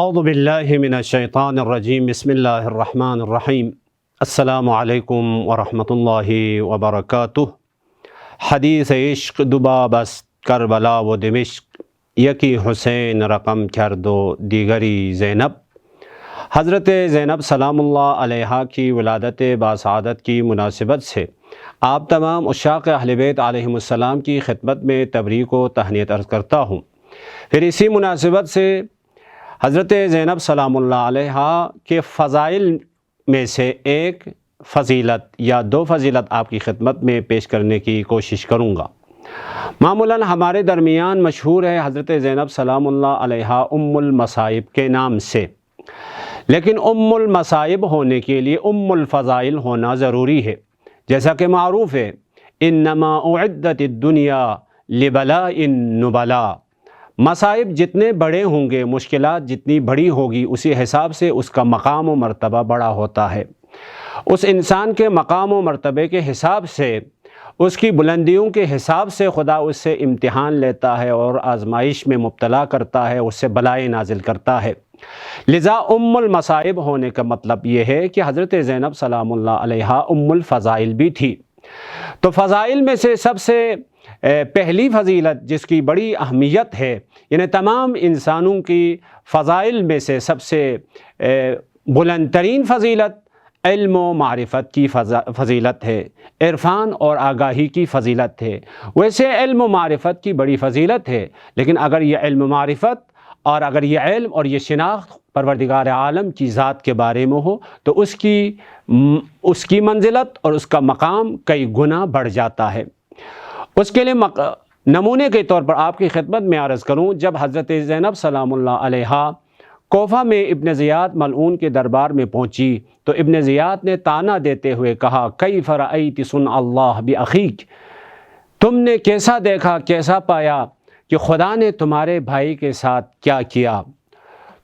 اعوذ باللہ من الشیطان الرجیم بسم اللہ الرحمن الرحیم السلام علیکم ورحمۃ اللہ وبرکاتہ۔ حدیث عشق دباب است کربلا و دمشق، یکی حسین رقم کردو دیگری زینب۔ حضرت زینب سلام اللہ علیہا کی ولادت باسعادت کی مناسبت سے آپ تمام عشاق اہل بیت علیہم السلام کی خدمت میں تبریک و تہنیت عرض کرتا ہوں۔ پھر اسی مناسبت سے حضرت زینب سلام اللہ علیہا کے فضائل میں سے ایک فضیلت یا دو فضیلت آپ کی خدمت میں پیش کرنے کی کوشش کروں گا۔ معمولاً ہمارے درمیان مشہور ہے حضرت زینب سلام اللہ علیہا ام المصائب کے نام سے، لیکن ام المصائب ہونے کے لیے ام الفضائل ہونا ضروری ہے، جیسا کہ معروف ہے انما اعدت الدنیا لبلاء النبلاء۔ مصائب جتنے بڑے ہوں گے، مشکلات جتنی بڑی ہوگی، اسی حساب سے اس کا مقام و مرتبہ بڑا ہوتا ہے۔ اس انسان کے مقام و مرتبے کے حساب سے، اس کی بلندیوں کے حساب سے خدا اس سے امتحان لیتا ہے اور آزمائش میں مبتلا کرتا ہے، اس سے بلائیں نازل کرتا ہے۔ لذا ام المصائب ہونے کا مطلب یہ ہے کہ حضرت زینب سلام اللہ علیہا ام الفضائل بھی تھی۔ تو فضائل میں سے سب سے پہلی فضیلت جس کی بڑی اہمیت ہے، یعنی تمام انسانوں کی فضائل میں سے سب سے بلند ترین فضیلت علم و معرفت کی فضیلت ہے، عرفان اور آگاہی کی فضیلت ہے۔ ویسے علم و معرفت کی بڑی فضیلت ہے، لیکن اگر یہ علم و معرفت اور اگر یہ علم اور یہ شناخت پروردگار عالم کی ذات کے بارے میں ہو تو اس کی منزلت اور اس کا مقام کئی گنا بڑھ جاتا ہے۔ اس کے لیے نمونے کے طور پر آپ کی خدمت میں عرض کروں، جب حضرت زینب سلام اللہ علیہا کوفہ میں ابن زیاد ملعون کے دربار میں پہنچی تو ابن زیاد نے طعنہ دیتے ہوئے کہا کیف رأیت صنع اللہ بأخیک، تم نے کیسا دیکھا، کیسا پایا کہ خدا نے تمہارے بھائی کے ساتھ کیا کیا۔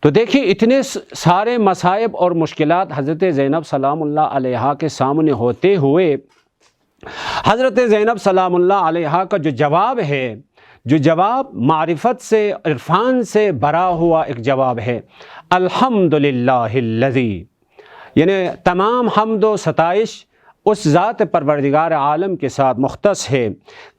تو دیکھیے اتنے سارے مصائب اور مشکلات حضرت زینب سلام اللہ علیہا کے سامنے ہوتے ہوئے حضرت زینب سلام اللہ علیہا کا جو جواب ہے، جو جواب معرفت سے، عرفان سے بھرا ہوا ایک جواب ہے، الحمدللہ الذی، یعنی تمام حمد و ستائش اس ذات پروردگار عالم کے ساتھ مختص ہے،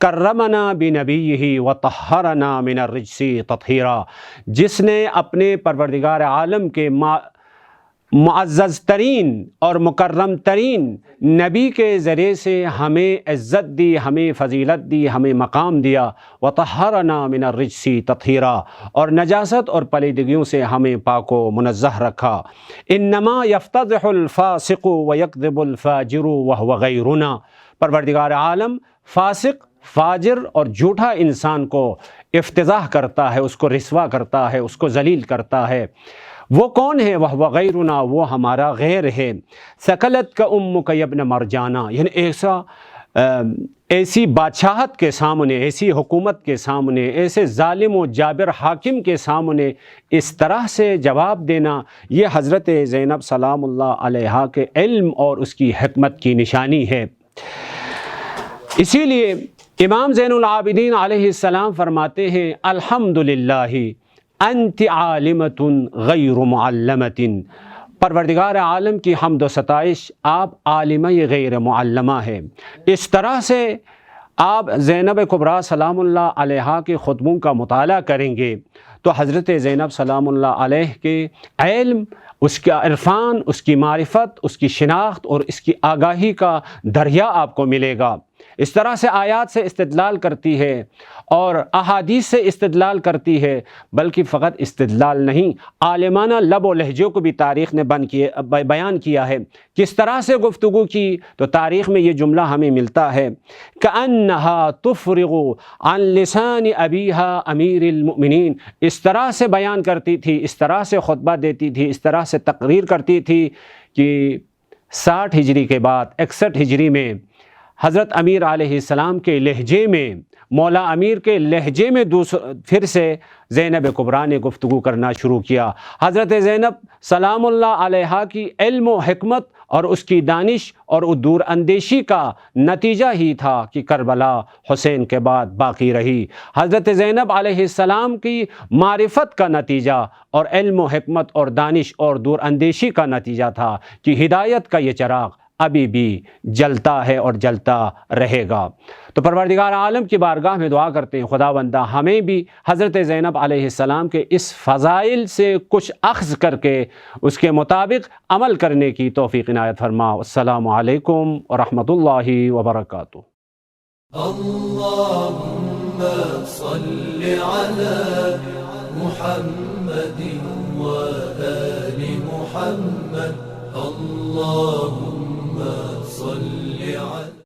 کرمنا بنبیہ وطہرنا من الرجس تطہیرا، جس نے اپنے پروردگار عالم کے معزز ترین اور مکرم ترین نبی کے ذریعے سے ہمیں عزت دی، ہمیں فضیلت دی، ہمیں مقام دیا، وطہرنا من الرجس تطہیرا، اور نجاست اور پلیدگیوں سے ہمیں پاک و منزہ رکھا۔ انما یفتضح الفاسق ویکذب الفاجر وہو غیرنا، پروردگار عالم فاسق، فاجر اور جھوٹا انسان کو افتضاح کرتا ہے، اس کو رسوا کرتا ہے، اس کو ذلیل کرتا ہے۔ وہ کون ہے؟ وہ غیرنا، وہ ہمارا غیر ہے۔ ثقلت کا امک ابن مرجانا، یعنی ایسی بادشاہت کے سامنے، ایسی حکومت کے سامنے، ایسے ظالم و جابر حاکم کے سامنے اس طرح سے جواب دینا، یہ حضرت زینب سلام اللہ علیہا کے علم اور اس کی حکمت کی نشانی ہے۔ اسی لیے امام زین العابدین علیہ السلام فرماتے ہیں الحمدللہ انت عالمۃ غیر معلمۃ، پروردگار عالم کی حمد و ستائش، آپ عالمہ غیر معلمہ ہے۔ اس طرح سے آپ زینب کبریٰ سلام اللہ علیہا کے خطبوں کا مطالعہ کریں گے تو حضرت زینب سلام اللہ علیہ کے علم، اس کا عرفان، اس کی معرفت، اس کی شناخت اور اس کی آگاہی کا دریا آپ کو ملے گا۔ اس طرح سے آیات سے استدلال کرتی ہے اور احادیث سے استدلال کرتی ہے، بلکہ فقط استدلال نہیں، عالمانہ لب و لہجوں کو بھی تاریخ نے بیان کیا ہے۔ کس طرح سے گفتگو کی تو تاریخ میں یہ جملہ ہمیں ملتا ہے كأنها تفرغ عن لسان ابیها امیر المؤمنین، اس طرح سے بیان کرتی تھی، اس طرح سے خطبہ دیتی تھی، اس طرح سے تقریر کرتی تھی کہ 60 ہجری کے بعد 61 ہجری میں حضرت امیر علیہ السلام کے لہجے میں مولا امیر کے لہجے میں پھر سے زینب کبریٰ نے گفتگو کرنا شروع کیا۔ حضرت زینب سلام اللہ علیہا کی علم و حکمت اور اس کی دانش اور دور اندیشی کا نتیجہ ہی تھا کہ کربلا حسین کے بعد باقی رہی۔ حضرت زینب علیہ السلام کی معرفت کا نتیجہ اور علم و حکمت اور دانش اور دور اندیشی کا نتیجہ تھا کہ ہدایت کا یہ چراغ ابھی بھی جلتا ہے اور جلتا رہے گا۔ تو پروردگار عالم کی بارگاہ میں دعا کرتے ہیں خداوندہ ہمیں بھی حضرت زینب علیہ السلام کے اس فضائل سے کچھ اخذ کر کے اس کے مطابق عمل کرنے کی توفیق عنایت فرما۔ السلام علیکم ورحمۃ اللہ وبرکاتہ۔ اللهم صل على محمد وآل محمد اللهم صل على